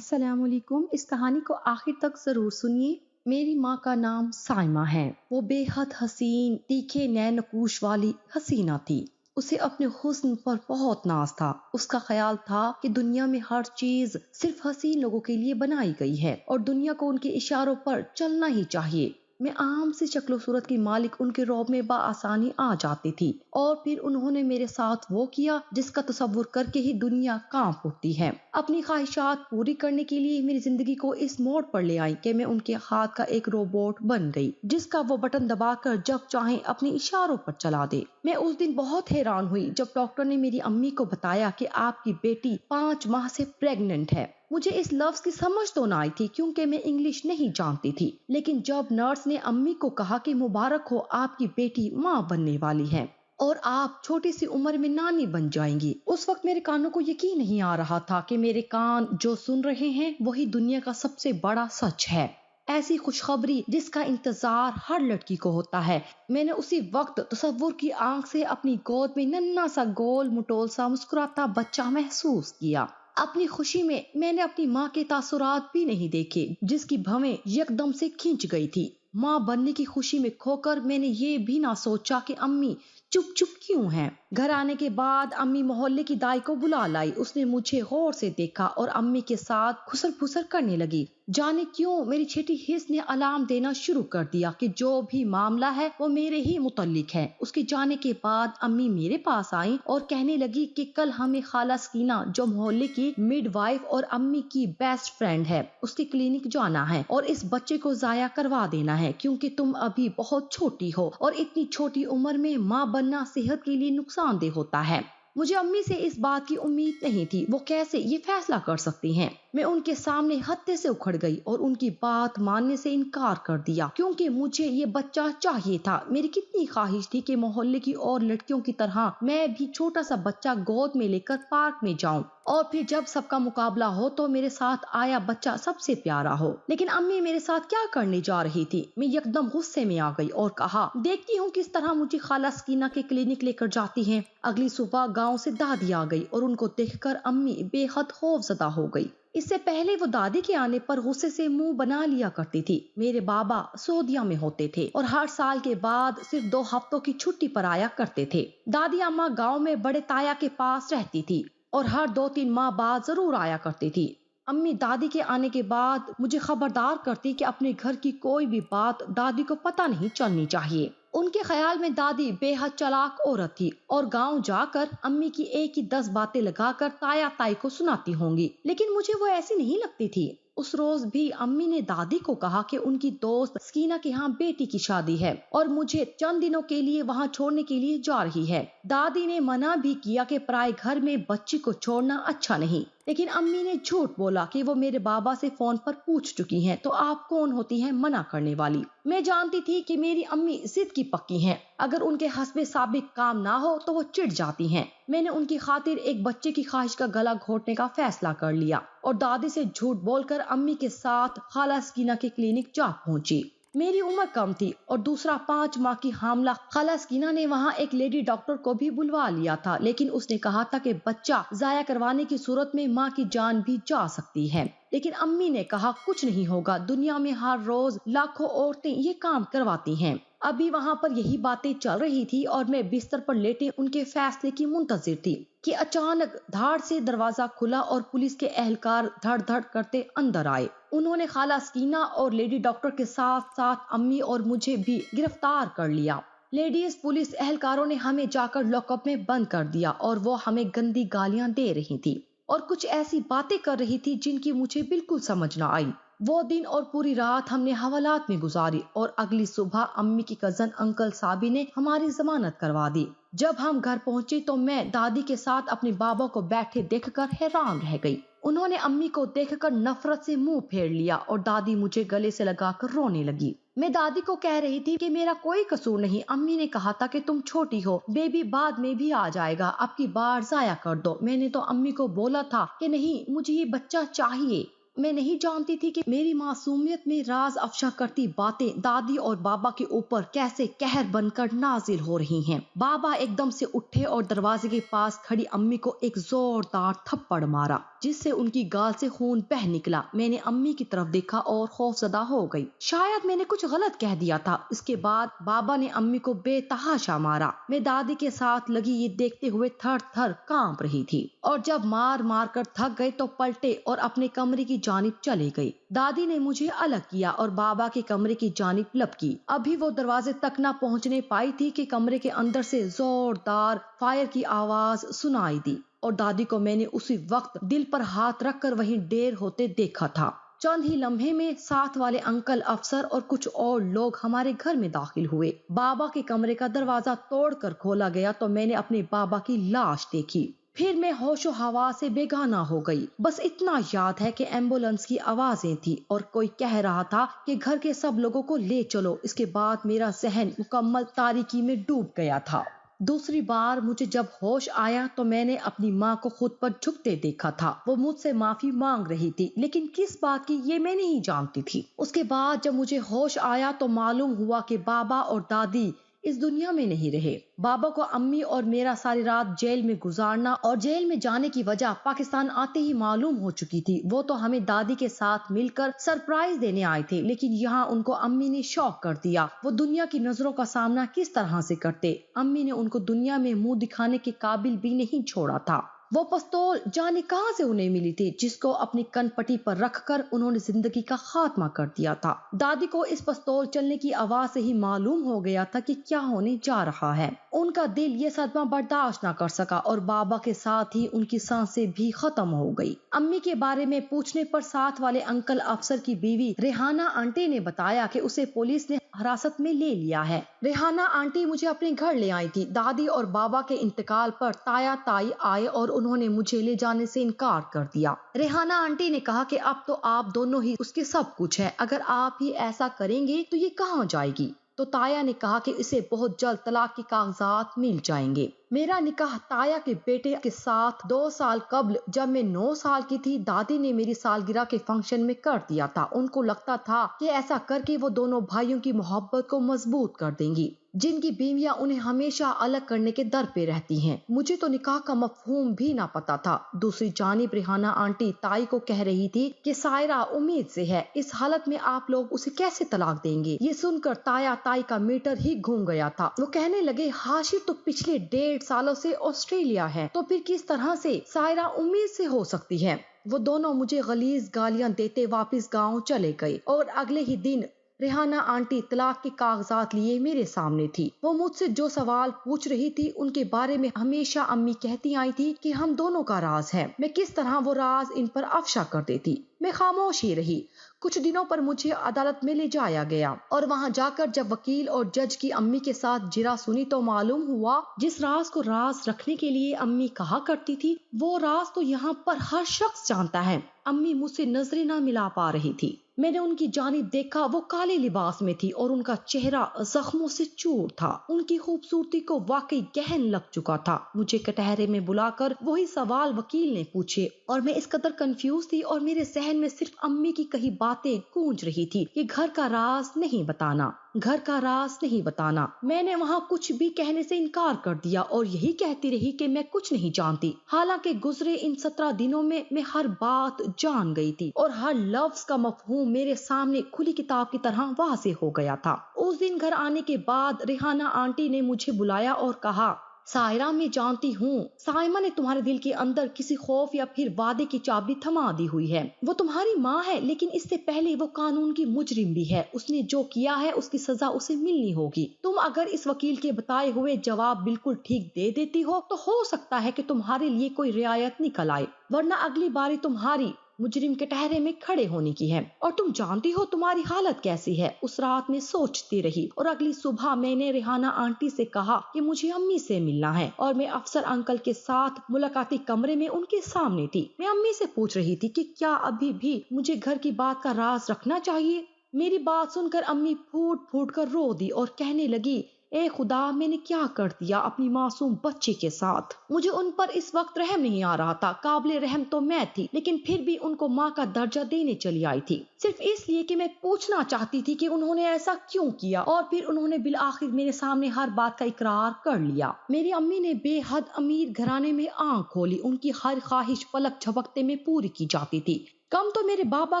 السلام علیکم۔ اس کہانی کو آخر تک ضرور سنیے۔ میری ماں کا نام سائمہ ہے۔ وہ بے حد حسین، تیکھے نین نقوش والی حسینہ تھی۔ اسے اپنے حسن پر بہت ناز تھا۔ اس کا خیال تھا کہ دنیا میں ہر چیز صرف حسین لوگوں کے لیے بنائی گئی ہے اور دنیا کو ان کے اشاروں پر چلنا ہی چاہیے۔ میں عام سی شکل و صورت کی مالک ان کے روب میں بآسانی آ جاتی تھی اور پھر انہوں نے میرے ساتھ وہ کیا جس کا تصور کر کے ہی دنیا کانپ اٹھتی ہے۔ اپنی خواہشات پوری کرنے کے لیے میری زندگی کو اس موڑ پر لے آئی کہ میں ان کے ہاتھ کا ایک روبوٹ بن گئی جس کا وہ بٹن دبا کر جب چاہیں اپنے اشاروں پر چلا دے۔ میں اس دن بہت حیران ہوئی جب ڈاکٹر نے میری امی کو بتایا کہ آپ کی بیٹی 5 ماہ سے پریگننٹ ہے۔ مجھے اس لفظ کی سمجھ تو نہ آئی تھی کیونکہ میں انگلش نہیں جانتی تھی، لیکن جب نرس نے امی کو کہا کہ مبارک ہو، آپ کی بیٹی ماں بننے والی ہے اور آپ چھوٹی سی عمر میں نانی بن جائیں گی، اس وقت میرے کانوں کو یقین نہیں آ رہا تھا کہ میرے کان جو سن رہے ہیں وہی دنیا کا سب سے بڑا سچ ہے۔ ایسی خوشخبری جس کا انتظار ہر لڑکی کو ہوتا ہے۔ میں نے اسی وقت تصور کی آنکھ سے اپنی گود میں ننھا سا گول مٹول سا مسکراتا بچہ محسوس کیا۔ اپنی خوشی میں میں نے اپنی ماں کے تاثرات بھی نہیں دیکھے جس کی بھویں یکدم سے کھنچ گئی تھی۔ ماں بننے کی خوشی میں کھو کر میں نے یہ بھی نہ سوچا کہ امی چپ چپ کیوں ہیں۔ گھر آنے کے بعد امی محلے کی دائی کو بلا لائی۔ اس نے مجھے غور سے دیکھا اور امی کے ساتھ کھسر پھسر کرنے لگی۔ جانے کیوں میری چھوٹی حس نے الارم دینا شروع کر دیا کہ جو بھی معاملہ ہے وہ میرے ہی متعلق ہے۔ اس کے جانے کے بعد امی میرے پاس آئیں اور کہنے لگی کہ کل ہمیں خالہ سکینہ جو محلے کی مڈ وائف اور امی کی بیسٹ فرینڈ ہے، اس کے کلینک جانا ہے اور اس بچے کو ضائع کروا دینا ہے کیونکہ تم ابھی بہت چھوٹی ہو اور اتنی چھوٹی عمر میں ماں بننا صحت کے لیے نقصان دہ ہوتا ہے۔ مجھے امی سے اس بات کی امید نہیں تھی، وہ کیسے یہ فیصلہ کر سکتی ہیں۔ میں ان کے سامنے ہتے سے اکھڑ گئی اور ان کی بات ماننے سے انکار کر دیا کیونکہ مجھے یہ بچہ چاہیے تھا۔ میری کتنی خواہش تھی کہ محلے کی اور لڑکیوں کی طرح میں بھی چھوٹا سا بچہ گود میں لے کر پارک میں جاؤں اور پھر جب سب کا مقابلہ ہو تو میرے ساتھ آیا بچہ سب سے پیارا ہو۔ لیکن امی میرے ساتھ کیا کرنے جا رہی تھی؟ میں یکدم غصے میں آ گئی اور کہا، دیکھتی ہوں کس طرح مجھے خالہ سکینہ کے کلینک لے کر جاتی ہیں۔ اگلی صبح گاؤں سے دادی آ گئی اور ان کو دیکھ کر امی بے حد خوف زدہ ہو گئی۔ اس سے پہلے وہ دادی کے آنے پر غصے سے منہ بنا لیا کرتی تھی۔ میرے بابا سعودیہ میں ہوتے تھے اور ہر سال کے بعد صرف 2 ہفتوں کی چھٹی پر آیا کرتے تھے۔ دادی اماں گاؤں میں بڑے تایا کے پاس رہتی تھی اور ہر 2-3 ماہ بعد ضرور آیا کرتی تھی۔ امی دادی کے آنے کے بعد مجھے خبردار کرتی کہ اپنے گھر کی کوئی بھی بات دادی کو پتہ نہیں چلنی چاہیے۔ ان کے خیال میں دادی بے حد چالاک عورت تھی اور گاؤں جا کر امی کی ایک ہی 10 باتیں لگا کر تایا تائی کو سناتی ہوں گی، لیکن مجھے وہ ایسی نہیں لگتی تھی۔ اس روز بھی امی نے دادی کو کہا کہ ان کی دوست سکینہ کے ہاں بیٹی کی شادی ہے اور مجھے چند دنوں کے لیے وہاں چھوڑنے کے لیے جا رہی ہے۔ دادی نے منع بھی کیا کہ پرائے گھر میں بچی کو چھوڑنا اچھا نہیں، لیکن امی نے جھوٹ بولا کہ وہ میرے بابا سے فون پر پوچھ چکی ہیں تو آپ کون ہوتی ہیں منع کرنے والی۔ میں جانتی تھی کہ میری امی ضد کی پکی ہیں، اگر ان کے حسب سابق کام نہ ہو تو وہ چڑ جاتی ہیں۔ میں نے ان کی خاطر ایک بچے کی خواہش کا گلا گھونٹنے کا فیصلہ کر لیا اور دادی سے جھوٹ بول کر امی کے ساتھ خالہ سکینہ کے کلینک جا پہنچی۔ میری عمر کم تھی اور دوسرا 5 ماہ کی حاملہ خالہ سکینہ نے وہاں ایک لیڈی ڈاکٹر کو بھی بلوا لیا تھا، لیکن اس نے کہا تھا کہ بچہ ضائع کروانے کی صورت میں ماں کی جان بھی جا سکتی ہے۔ لیکن امی نے کہا کچھ نہیں ہوگا، دنیا میں ہر روز لاکھوں عورتیں یہ کام کرواتی ہیں۔ ابھی وہاں پر یہی باتیں چل رہی تھی اور میں بستر پر لیٹے ان کے فیصلے کی منتظر تھی کہ اچانک دھاڑ سے دروازہ کھلا اور پولیس کے اہلکار دھڑ دھڑ کرتے اندر آئے۔ انہوں نے خالہ سکینہ اور لیڈی ڈاکٹر کے ساتھ ساتھ امی اور مجھے بھی گرفتار کر لیا۔ لیڈیز پولیس اہلکاروں نے ہمیں جا کر لاک اپ میں بند کر دیا اور وہ ہمیں گندی گالیاں دے رہی تھی اور کچھ ایسی باتیں کر رہی تھی جن کی مجھے بالکل سمجھ نہ آئی۔ وہ دن اور پوری رات ہم نے حوالات میں گزاری اور اگلی صبح امی کی کزن انکل صابی نے ہماری ضمانت کروا دی۔ جب ہم گھر پہنچے تو میں دادی کے ساتھ اپنے بابا کو بیٹھے دیکھ کر حیران رہ گئی۔ انہوں نے امی کو دیکھ کر نفرت سے منہ پھیر لیا اور دادی مجھے گلے سے لگا کر رونے لگی۔ میں دادی کو کہہ رہی تھی کہ میرا کوئی قصور نہیں، امی نے کہا تھا کہ تم چھوٹی ہو، بیبی بعد میں بھی آ جائے گا، اب کی بار ضائع کر دو۔ میں نے تو امی کو بولا تھا کہ نہیں، مجھے یہ بچہ چاہیے۔ میں نہیں جانتی تھی کہ میری معصومیت میں راز افشا کرتی باتیں دادی اور بابا کے اوپر کیسے قہر بن کر نازل ہو رہی ہیں۔ بابا ایک دم سے اٹھے اور دروازے کے پاس کھڑی امی کو ایک زوردار تھپڑ مارا۔ جس سے ان کی گال سے خون بہہ نکلا۔ میں نے امی کی طرف دیکھا اور خوف زدہ ہو گئی، شاید میں نے کچھ غلط کہہ دیا تھا۔ اس کے بعد بابا نے امی کو بے تحاشا مارا۔ میں دادی کے ساتھ لگی یہ دیکھتے ہوئے تھر تھر کانپ رہی تھی، اور جب مار مار کر تھک گئے تو پلٹے اور اپنے کمرے کی جانب چلے گئی۔ دادی نے مجھے الگ کیا اور بابا کے کمرے کی جانب لپکی۔ ابھی وہ دروازے تک نہ پہنچنے پائی تھی کہ کمرے کے اندر سے زوردار فائر کی آواز سنائی دی، اور دادی کو میں نے اسی وقت دل پر ہاتھ رکھ کر وہیں ڈیر ہوتے دیکھا تھا۔ چند ہی لمحے میں ساتھ والے انکل، افسر اور کچھ اور لوگ ہمارے گھر میں داخل ہوئے۔ بابا کے کمرے کا دروازہ توڑ کر کھولا گیا تو میں نے اپنے بابا کی لاش دیکھی۔ پھر میں ہوش و حواس سے بیگانہ ہو گئی۔ بس اتنا یاد ہے کہ ایمبولینس کی آوازیں تھی اور کوئی کہہ رہا تھا کہ گھر کے سب لوگوں کو لے چلو۔ اس کے بعد میرا ذہن مکمل تاریکی میں ڈوب گیا تھا۔ دوسری بار مجھے جب ہوش آیا تو میں نے اپنی ماں کو خود پر جھکتے دیکھا تھا۔ وہ مجھ سے معافی مانگ رہی تھی، لیکن کس بات کی یہ میں نہیں جانتی تھی۔ اس کے بعد جب مجھے ہوش آیا تو معلوم ہوا کہ بابا اور دادی اس دنیا میں نہیں رہے۔ بابا کو امی اور میرا ساری رات جیل میں گزارنا اور جیل میں جانے کی وجہ پاکستان آتے ہی معلوم ہو چکی تھی۔ وہ تو ہمیں دادی کے ساتھ مل کر سرپرائز دینے آئے تھے، لیکن یہاں ان کو امی نے شوق کر دیا۔ وہ دنیا کی نظروں کا سامنا کس طرح سے کرتے؟ امی نے ان کو دنیا میں منہ دکھانے کے قابل بھی نہیں چھوڑا تھا۔ وہ پستول جانے کہاں سے انہیں ملی تھی، جس کو اپنی کن پٹی پر رکھ کر انہوں نے زندگی کا خاتمہ کر دیا تھا۔ دادی کو اس پستول چلنے کی آواز سے ہی معلوم ہو گیا تھا کہ کیا ہونے جا رہا ہے۔ ان کا دل یہ صدمہ برداشت نہ کر سکا اور بابا کے ساتھ ہی ان کی سانسیں بھی ختم ہو گئی۔ امی کے بارے میں پوچھنے پر ساتھ والے انکل افسر کی بیوی ریحانہ آنٹی نے بتایا کہ اسے پولیس نے حراست میں لے لیا ہے۔ ریحانہ آنٹی مجھے اپنے گھر لے آئی تھی۔ دادی اور بابا کے انتقال پر تایا تائی آئے اور انہوں نے مجھے لے جانے سے انکار کر دیا۔ ریحانہ آنٹی نے کہا کہ اب تو آپ دونوں ہی اس کے سب کچھ ہے، اگر آپ ہی ایسا کریں گے تو یہ کہاں جائے گی؟ تو تایا نے کہا کہ اسے بہت جلد طلاق کے کاغذات مل جائیں گے۔ میرا نکاح تایا کے بیٹے کے ساتھ 2 سال قبل جب میں 9 سال کی تھی دادی نے میری سالگرہ کے فنکشن میں کر دیا تھا۔ ان کو لگتا تھا کہ ایسا کر کے وہ دونوں بھائیوں کی محبت کو مضبوط کر دیں گی، جن کی بیویاں انہیں ہمیشہ الگ کرنے کے در پہ رہتی ہیں۔ مجھے تو نکاح کا مفہوم بھی نہ پتا تھا۔ دوسری جانب ریحانہ آنٹی تائی کو کہہ رہی تھی کہ سائرہ امید سے ہے، اس حالت میں آپ لوگ اسے کیسے طلاق دیں گے؟ یہ سن کر تایا تائی کا میٹر ہی گھوم گیا تھا۔ وہ کہنے لگے ہاشر تو پچھلے 1.5 سالوں سے آسٹریلیا ہے، تو پھر کس طرح سے سائرہ امید سے ہو سکتی ہے؟ وہ دونوں مجھے غلیظ گالیاں دیتے واپس گاؤں چلے گئے اور اگلے ہی دن ریحانہ آنٹی طلاق کے کاغذات لیے میرے سامنے تھی۔ وہ مجھ سے جو سوال پوچھ رہی تھی ان کے بارے میں ہمیشہ امی کہتی آئی تھی کہ ہم دونوں کا راز ہے۔ میں کس طرح وہ راز ان پر افشا کر دیتی؟ میں خاموش ہی رہی۔ کچھ دنوں پر مجھے عدالت میں لے جایا گیا اور وہاں جا کر جب وکیل اور جج کی امی کے ساتھ جرا سنی تو معلوم ہوا جس راز کو راز رکھنے کے لیے امی کہا کرتی تھی وہ راز تو یہاں پر ہر شخص جانتا ہے۔ امی مجھ سے نظریں نہ ملا پا رہی تھی۔ میں نے ان کی جانب دیکھا، وہ کالے لباس میں تھی اور ان کا چہرہ زخموں سے چور تھا۔ ان کی خوبصورتی کو واقعی گہن لگ چکا تھا۔ مجھے کٹہرے میں بلا کر وہی سوال وکیل نے پوچھے اور میں اس قدر کنفیوز تھی اور میرے ذہن میں صرف امی کی کہی باتیں گونج رہی تھی کہ گھر کا راز نہیں بتانا، گھر کا راز نہیں بتانا۔ میں نے وہاں کچھ بھی کہنے سے انکار کر دیا اور یہی کہتی رہی کہ میں کچھ نہیں جانتی۔ حالانکہ گزرے ان 17 دنوں میں ہر بات جان گئی تھی اور ہر لفظ کا مفہوم میرے سامنے کھلی کتاب کی طرح واضح ہو گیا تھا۔ اس دن گھر آنے کے بعد ریحانہ آنٹی نے مجھے بلایا اور کہا، سائرہ میں جانتی ہوں سائمہ نے تمہارے دل کے اندر کسی خوف یا پھر وعدے کی چابی تھما دی ہوئی ہے۔ وہ تمہاری ماں ہے لیکن اس سے پہلے وہ قانون کی مجرم بھی ہے۔ اس نے جو کیا ہے اس کی سزا اسے ملنی ہوگی۔ تم اگر اس وکیل کے بتائے ہوئے جواب بالکل ٹھیک دے دیتی ہو سکتا ہے کہ تمہارے لیے کوئی رعایت نکل آئے، ورنہ اگلی باری تمہاری مجرم کے ٹہرے میں کھڑے ہونے کی ہے۔ اور تم جانتی ہو تمہاری حالت کیسی ہے؟ اس رات میں سوچتی رہی اور اگلی صبح میں نے ریحانہ آنٹی سے کہا کہ مجھے امی سے ملنا ہے اور میں افسر انکل کے ساتھ ملاقاتی کمرے میں ان کے سامنے تھی۔ میں امی سے پوچھ رہی تھی کہ کیا ابھی بھی مجھے گھر کی بات کا راز رکھنا چاہیے؟ میری بات سن کر امی پھوٹ پھوٹ کر رو دی اور کہنے لگی، اے خدا، میں نے کیا کر دیا اپنی معصوم بچی کے ساتھ؟ مجھے ان پر اس وقت رحم نہیں آ رہا تھا، قابل رحم تو میں تھی، لیکن پھر بھی ان کو ماں کا درجہ دینے چلی آئی تھی، صرف اس لیے کہ میں پوچھنا چاہتی تھی کہ انہوں نے ایسا کیوں کیا، اور پھر انہوں نے بالآخر میرے سامنے ہر بات کا اقرار کر لیا۔ میری امی نے بے حد امیر گھرانے میں آنکھ کھولی، ان کی ہر خواہش پلک جھپکتے میں پوری کی جاتی تھی۔ کم تو میرے بابا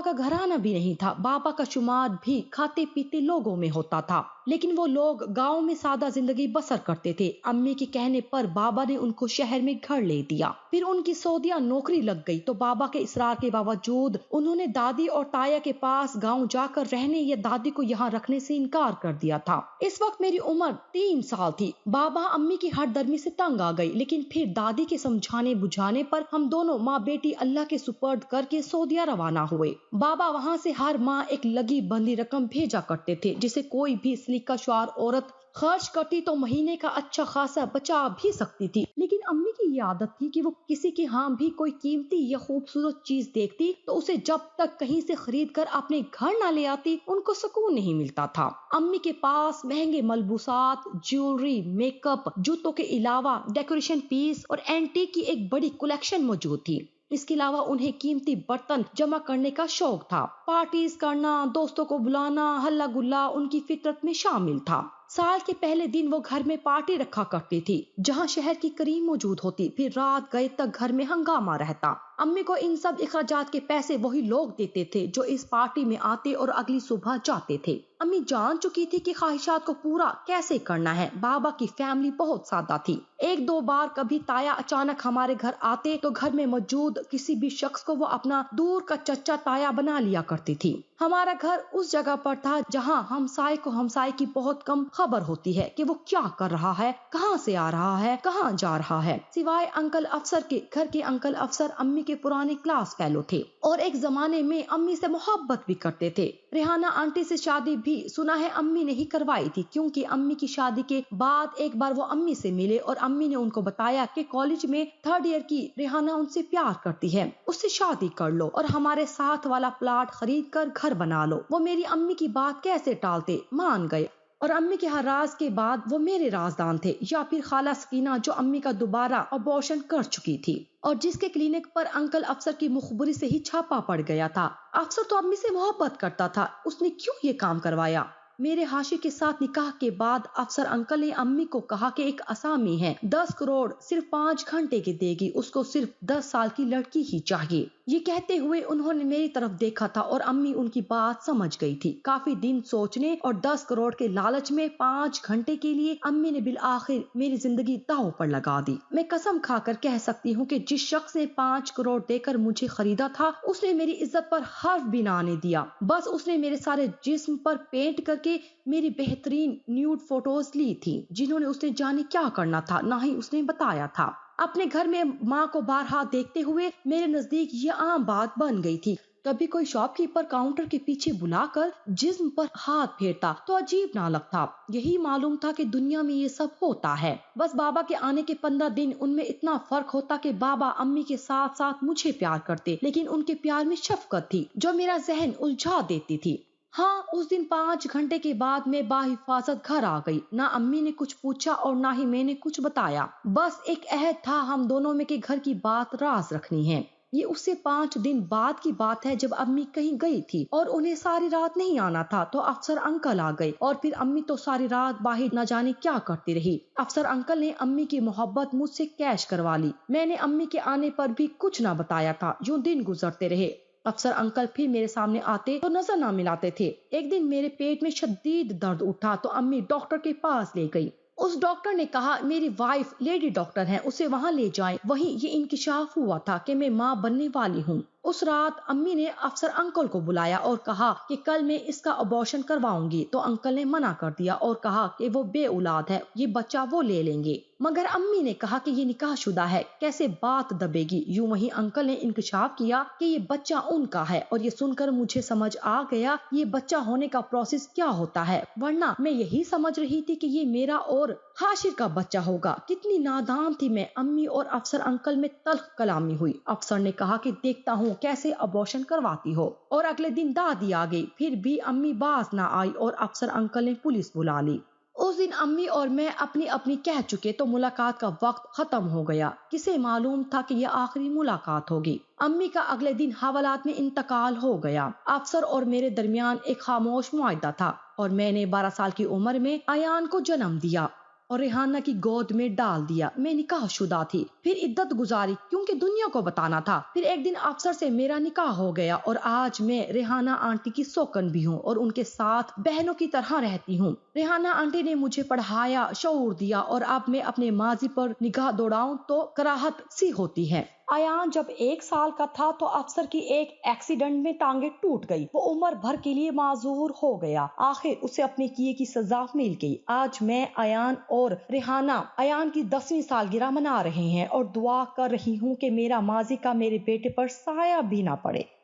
کا گھرانہ بھی نہیں تھا، بابا کا شمار بھی کھاتے پیتے لوگوں میں ہوتا تھا، لیکن وہ لوگ گاؤں میں سادہ زندگی بسر کرتے تھے۔ امی کے کہنے پر بابا نے ان کو شہر میں گھر لے دیا، پھر ان کی سعودیہ نوکری لگ گئی تو بابا کے اصرار کے باوجود انہوں نے دادی اور تایا کے پاس گاؤں جا کر رہنے یا دادی کو یہاں رکھنے سے انکار کر دیا تھا۔ اس وقت میری عمر 3 سال تھی۔ بابا امی کی ہر درمی سے تنگ آ گئی، لیکن پھر دادی کے سمجھانے بجھانے پر ہم دونوں ماں بیٹی اللہ کے سپرد کر کے سعودیہ روانہ ہوئے۔ بابا وہاں سے ہر ماہ ایک لگی بندی رقم بھیجا کرتے تھے، جسے کوئی بھی سلیقہ شعار عورت خرچ کرتی تو مہینے کا اچھا خاصا بچا بھی سکتی تھی، لیکن امی کی یہ عادت تھی کہ وہ کسی کے ہاں بھی کوئی قیمتی یا خوبصورت چیز دیکھتی تو اسے جب تک کہیں سے خرید کر اپنے گھر نہ لے آتی ان کو سکون نہیں ملتا تھا۔ امی کے پاس مہنگے ملبوسات، جیولری، میک اپ، جوتوں کے علاوہ ڈیکوریشن پیس اور اینٹیک کی ایک بڑی کلیکشن موجود تھی۔ اس کے علاوہ انہیں قیمتی برتن جمع کرنے کا شوق تھا۔ پارٹیز کرنا، دوستوں کو بلانا، ہلا گلا ان کی فطرت میں شامل تھا۔ سال کے پہلے دن وہ گھر میں پارٹی رکھا کرتی تھی جہاں شہر کی کریم موجود ہوتی، پھر رات گئے تک گھر میں ہنگامہ رہتا۔ امی کو ان سب اخراجات کے پیسے وہی لوگ دیتے تھے جو اس پارٹی میں آتے اور اگلی صبح جاتے تھے۔ امی جان چکی تھی کہ خواہشات کو پورا کیسے کرنا ہے۔ بابا کی فیملی بہت سادہ تھی، ایک دو بار کبھی تایا اچانک ہمارے گھر آتے تو گھر میں موجود کسی بھی شخص کو وہ اپنا دور کا چچا تایا بنا لیا کرتی تھی۔ ہمارا گھر اس جگہ پر تھا جہاں ہمسائے کو ہمسائے کی بہت کم خبر ہوتی ہے کہ وہ کیا کر رہا ہے، کہاں سے آ رہا ہے، کہاں جا رہا ہے، سوائے انکل افسر کے۔ گھر کے انکل افسر امی کے پرانے کلاس فیلو تھے اور ایک زمانے میں امی سے محبت بھی کرتے تھے۔ ریحانہ آنٹی سے شادی بھی سنا ہے امی نے ہی کروائی تھی، کیونکہ امی کی شادی کے بعد ایک بار وہ امی سے ملے اور امی نے ان کو بتایا کہ کالج میں 3rd ایئر کی ریحانہ ان سے پیار کرتی ہے، اس سے شادی کر لو اور ہمارے ساتھ والا پلاٹ خرید کر گھر بنا لو۔ وہ میری امی کی بات کیسے ٹالتے، مان گئے، اور امی کے ہر راز کے بعد وہ میرے رازدان تھے، یا پھر خالہ سکینہ جو امی کا دوبارہ ابورشن کر چکی تھی اور جس کے کلینک پر انکل افسر کی مخبری سے ہی چھاپا پڑ گیا تھا۔ افسر تو امی سے محبت کرتا تھا، اس نے کیوں یہ کام کروایا؟ میرے حاشی کے ساتھ نکاح کے بعد افسر انکل نے امی کو کہا کہ ایک اسامی ہے، 10 کروڑ صرف 5 گھنٹے کی دے گی، اس کو صرف 10 سال کی لڑکی ہی چاہیے۔ یہ کہتے ہوئے انہوں نے میری طرف دیکھا تھا اور امی ان کی بات سمجھ گئی تھی۔ کافی دن سوچنے اور 10 کروڑ کے لالچ میں 5 گھنٹے کے لیے امی نے بالآخر میری زندگی داؤ پر لگا دی۔ میں قسم کھا کر کہہ سکتی ہوں کہ جس شخص نے 5 کروڑ دے کر مجھے خریدا تھا اس نے میری عزت پر حرف بھی نہ آنے دیا۔ بس اس نے میرے سارے جسم پر پینٹ کر کے میری بہترین نیوڈ فوٹوز لی تھی، جنہوں نے اس نے جانے کیا کرنا تھا، نہ ہی اس نے بتایا تھا۔ اپنے گھر میں ماں کو بارہا دیکھتے ہوئے میرے نزدیک یہ عام بات بن گئی تھی۔ کبھی کوئی شاپ کیپر کاؤنٹر کے پیچھے بلا کر جسم پر ہاتھ پھیرتا تو عجیب نہ لگتا، یہی معلوم تھا کہ دنیا میں یہ سب ہوتا ہے۔ بس بابا کے آنے کے 15 دن ان میں اتنا فرق ہوتا کہ بابا امی کے ساتھ ساتھ مجھے پیار کرتے، لیکن ان کے پیار میں شفقت تھی جو میرا ذہن الجھا دیتی تھی۔ ہاں، اس دن 5 گھنٹے کے بعد میں باحفاظت گھر آ گئی۔ نہ امی نے کچھ پوچھا اور نہ ہی میں نے کچھ بتایا، بس ایک عہد تھا ہم دونوں میں کہ گھر کی بات راز رکھنی ہے۔ یہ اس سے 5 دن بعد کی بات ہے جب امی کہیں گئی تھی اور انہیں ساری رات نہیں آنا تھا تو افسر انکل آ گئے اور پھر امی تو ساری رات باہر نہ جانے کیا کرتی رہی۔ افسر انکل نے امی کی محبت مجھ سے کیش کروا لی۔ میں نے امی کے آنے پر بھی کچھ نہ بتایا تھا، یوں دن گزرتے رہے۔ افسر انکل پھر میرے سامنے آتے تو نظر نہ ملاتے تھے۔ ایک دن میرے پیٹ میں شدید درد اٹھا تو امی ڈاکٹر کے پاس لے گئی۔ اس ڈاکٹر نے کہا میری وائف لیڈی ڈاکٹر ہے، اسے وہاں لے جائیں۔ وہیں یہ انکشاف ہوا تھا کہ میں ماں بننے والی ہوں۔ اس رات امی نے افسر انکل کو بلایا اور کہا کہ کل میں اس کا ابورشن کرواؤں گی، تو انکل نے منع کر دیا اور کہا کہ وہ بے اولاد ہے، یہ بچہ وہ لے لیں گے۔ مگر امی نے کہا کہ یہ نکاح شدہ ہے، کیسے بات دبے گی۔ یوں وہیں انکل نے انکشاف کیا کہ یہ بچہ ان کا ہے، اور یہ سن کر مجھے سمجھ آ گیا یہ بچہ ہونے کا پروسیس کیا ہوتا ہے، ورنہ میں یہی سمجھ رہی تھی کہ یہ میرا اور حاشر کا بچہ ہوگا۔ کتنی نادان تھی میں۔ امی اور افسر انکل میں تلخ کلامی ہوئی۔ افسر نے کہا کہ دیکھتا ہوں کیسے ابورشن کرواتی ہو، اور اگلے دن دادی آ گئی، پھر بھی امی باز نہ آئی اور افسر انکل نے پولیس بلا لی۔ اس دن امی اور میں اپنی اپنی کہہ چکے تو ملاقات کا وقت ختم ہو گیا۔ کسے معلوم تھا کہ یہ آخری ملاقات ہوگی۔ امی کا اگلے دن حوالات میں انتقال ہو گیا۔ افسر اور میرے درمیان ایک خاموش معاہدہ تھا اور میں نے 12 سال کی عمر میں ایان کو جنم دیا اور ریحانہ کی گود میں ڈال دیا۔ میں نکاح شدہ تھی، پھر عدت گزاری کیونکہ دنیا کو بتانا تھا۔ پھر ایک دن افسر سے میرا نکاح ہو گیا اور آج میں ریحانہ آنٹی کی سوکن بھی ہوں اور ان کے ساتھ بہنوں کی طرح رہتی ہوں۔ ریحانہ آنٹی نے مجھے پڑھایا، شعور دیا اور اب میں اپنے ماضی پر نگاہ دوڑاؤں تو کراہت سی ہوتی ہے۔ ایان جب 1 سال کا تھا تو افسر کی ایک ایکسیڈنٹ میں ٹانگیں ٹوٹ گئی۔ وہ عمر بھر کے لیے معذور ہو گیا۔ آخر اسے اپنے کیے کی سزا مل گئی۔ آج میں ایان اور ریحانہ ایان کی 10ویں سالگرہ منا رہے ہیں اور دعا کر رہی ہوں کہ میرا ماضی کا میرے بیٹے پر سایہ بھی نہ پڑے۔